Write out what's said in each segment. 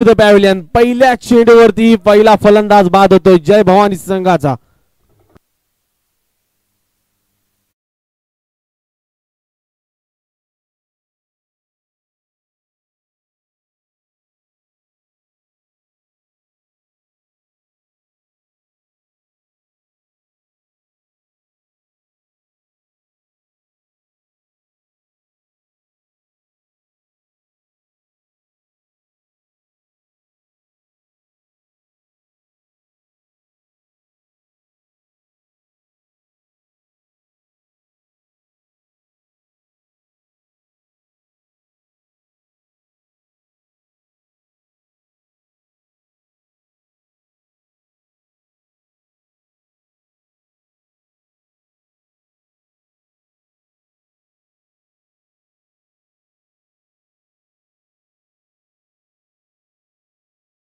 The pavilion. पहिल्या चेंडूवरती पहिला फलंदाज बाद होतोय जय भवानी संघाचा.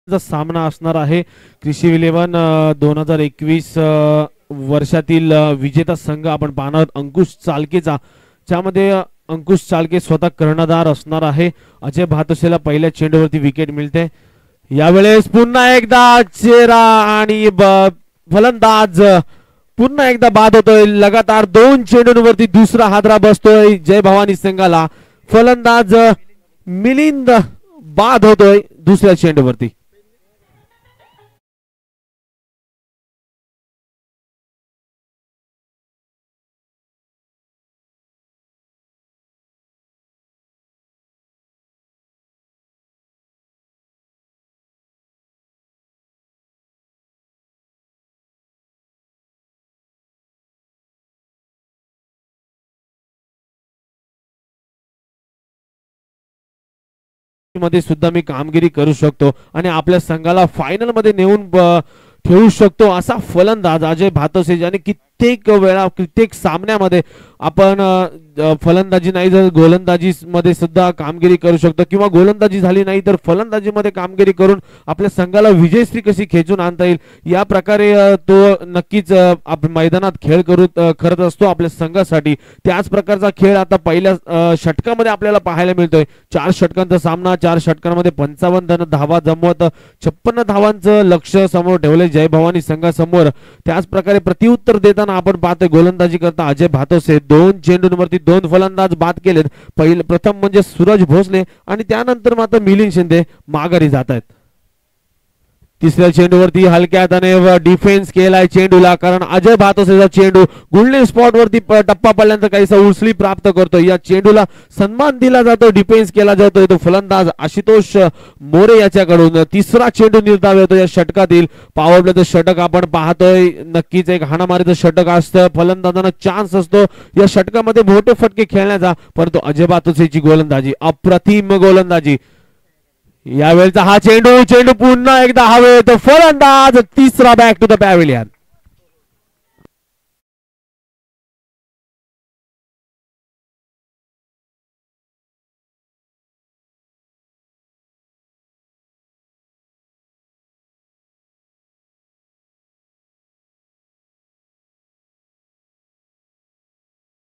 सामना असणार आहे. कृषी 2021 वर्षातील विजेता संघ आपण पाहणार अंकुश चालकेचा, ज्यामध्ये अंकुश चालके स्वतः कर्णधार असणार आहे. अजय भातोसेला पहिल्या चेंडूवरती विकेट मिळते. यावेळेस पुन्हा एकदा चेहरा आणि फलंदाज पुन्हा एकदा बाद होतोय. लगातार 2 चेंडूंवरती दुसरा हादरा बसतोय जय भवानी संघाला. फलंदाज मिलिंद बाद होतोय दुसऱ्या चेंडूवरती. मध्ये सुद्धा मी कामगिरी करू शकतो आणि आपल्या संघाला फायनल मध्ये नेऊन ठेवू शकतो असा फलंदाज अजय भातोसे, ज्याने कित्येक वेळा कित्येक सामन्यामध्ये आपण फलंदाजी नाही तर गोलंदाजी मध्ये सुद्धा कामगिरी करू शकतो, किंवा गोलंदाजी झाली नाही तर फलंदाजी मध्ये कामगिरी करून आपल्या संघाला विजयश्री कशी खेचून आणता येईल या प्रकारे तो नक्कीच मैदानात खेळ करत असतो आपल्या संघासाठी. त्याच प्रकारचा खेळ आता पहिल्या षटकामध्ये आपल्याला पाहायला मिळतोय. 4 षटकांचा सामना, 4 षटकांमध्ये 55 धावा जमवत 56 धावांचं लक्ष समोर ठेवले जय भवानी संघासमोर. त्याच प्रकारे प्रत्युत्तर देताना आपण पाहतोय गोलंदाजी करता अजय भातोसे 2 चेंडूंवरती 2 फलंदाज बाद केलेत. प्रथम म्हणजे सूरज भोसले आणि त्यानंतर मात्र मिलिंद शिंदे माघारी जात आहेत. तिसऱ्या चेंडूवरती हलक्या हाताने डिफेन्स केलाय चेंडूला, कारण अजय भातोसेचा चेंडू गोल्डन स्पॉट वरती टप्पा पडल्यानंतर काहीसा उचली प्राप्त करतो. या चेंडूला सन्मान दिला जातो, डिफेन्स केला जातो. तो फलंदाज आशुतोष मोरे याच्याकडून तिसरा चेंडू निर्धाव होतो या षटकातील. पॉवर प्लेचं षटक आपण पाहतोय, नक्कीच एक हाणामारीचं षटक असतं. फलंदाजांना चान्स असतो या षटकामध्ये मोठे फटके खेळण्याचा, परंतु अजय भातोसेची गोलंदाजी अप्रतिम गोलंदाजी. यावेळेचा हा चेंडू पुन्हा एकदा हवेत. फलंदाज तिसरा बॅक टू द पॅव्हिलियन.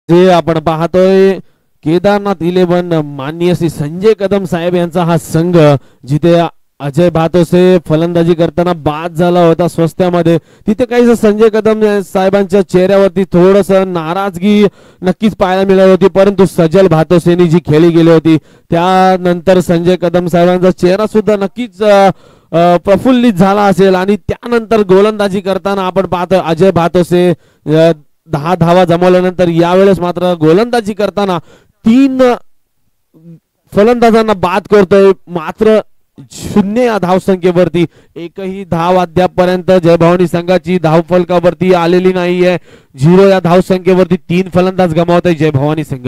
जे आपण पाहतोय केदारनाथ 11 माननीय श्री संजय कदम साहेब यांचा हा संघ, जिथे अजय भातोसे फलंदाजी करताना बाद झाला होता स्वस्त्यामध्ये, तिथे काही संजय कदम साहेबांच्या चेहऱ्यावरती थोडस नाराजगी नक्कीच पाहायला मिळाली होती. परंतु सजल भातोसेनी जी खेळी गेली होती त्यानंतर संजय कदम साहेबांचा चेहरा सुद्धा नक्कीच प्रफुल्लित झाला असेल. आणि त्यानंतर गोलंदाजी करताना आपण पाहतो अजय भातोसे 10 धावा जमवल्यानंतर यावेळेस मात्र गोलंदाजी करताना 3 फलंदाजांना बाद करतोय. मात्र 0 या धावसंख्येवरती एकही धाव अद्यापपर्यंत जय भवानी संघाची धावफलकावरती आलेली नाहीये. 0 या धावसंख्येवरती 3 फलंदाज गमावत आहे जय भवानी संघ.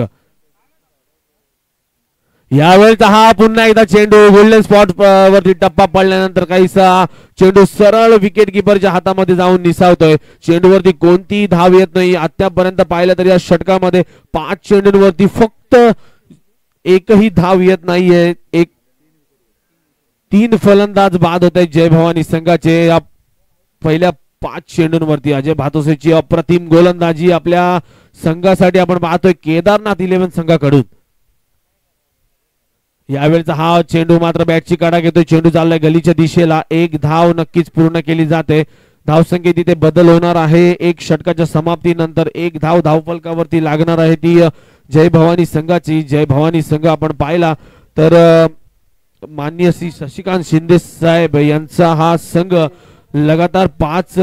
यावेळेचा हा पुन्हा एकदा चेंडू गोल्डन स्पॉट वरती टप्पा पडल्यानंतर काहीसा चेंडू सरळ विकेट किपरच्या हातामध्ये जाऊन निसावतोय. चेंडूवरती कोणतीही धाव येत नाही. आतापर्यंत पाहिलं तर या षटकामध्ये 5 चेंडूंवरती फक्त एकही धाव येत नाहीये. 3 फलंदाज बाद होत आहेत जय भवानी संघाचे या पहिल्या 5 चेंडूंवरती. अजय भातोसेची अप्रतिम गोलंदाजी आपल्या संघासाठी आपण पाहतोय केदारनाथ 11 संघाकडून. यावेळेचा हा चेंडू मात्र बॅटची काढा घेतोय, चेंडू चाललाय गलीच्या दिशेला, एक धाव नक्कीच पूर्ण केली जाते. धावसंख्येत इथे बदल होणार आहे. एक षटकाच्या समाप्तीनंतर एक धाव धावफलकावरती लागणार आहे ती जय भवानी संघाची. जय भवानी संघ आपण पाहिला तर माननीय श्री शशिकांत शिंदे साहेब यांचा हा संघ लगातार 5